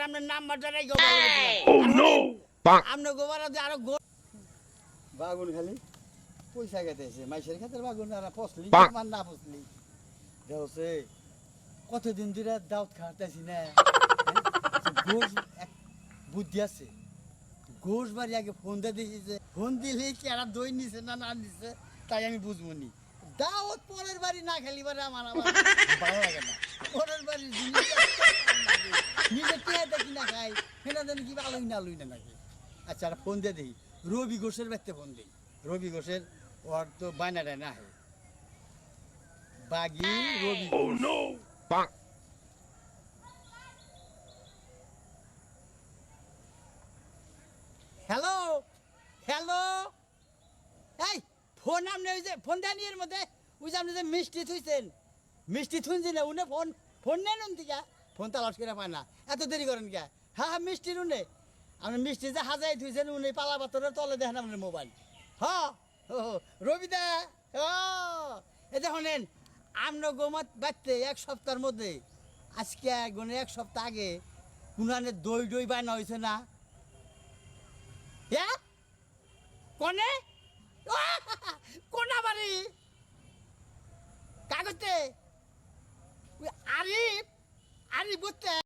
আপনার নাম্বার জানাই গো আপনি গোবরা যে আরো বাগুন খালি পয়সা গেতেছে মাইসের ক্ষেতের বাগুন আর ফসলি আমার না ফসলি দেওছে কতদিন ধরে দাউদ খাওয়াতেছি না গোশ এক বুদ্ধি আছে গোশ বাড়ি আগে ফোন দিয়ে দিয়েছে ফোন দিলে কি আর দই নিছে না না নিছে তাই আমি বুঝবো নি দাওয়াত পরের বাড়ি না খেলি বারে আমার ভালো লাগে না পরের বাড়ির জিনিস নিজে টেয়া দেখি না খাই ফেনা দেন কি আলোই না আলোই না নাকি আচ্ছা আর ফোন দিয়ে দিই রবি ঘোষের ব্যক্তি ফোন দিই রবি ঘোষের ওর তো বায়নাটা না হয় বাগি রবি হ্যালো হ্যালো এই ফোন আপনি ওই যে ফোন দেন এর মধ্যে ওই যে আপনি যে মিষ্টি থুইছেন মিষ্টি থুনছি না উনি ফোন ফোন নেন দিকা ফোন তালাশ করে পায় না এত দেরি করেন কে হ্যাঁ হ্যাঁ মিষ্টির উনি আপনি মিষ্টি যে হাজাই থুইছেন উনি পালা পাথরের তলে দেখেন আপনার মোবাইল হ্যাঁ রবিদা ও এই যে শোনেন আমরা গোমাত বাড়তে এক সপ্তাহের মধ্যে আজকে এক সপ্তাহ আগে কোনানে দই দই বায়না হয়েছে না হ্যাঁ কনে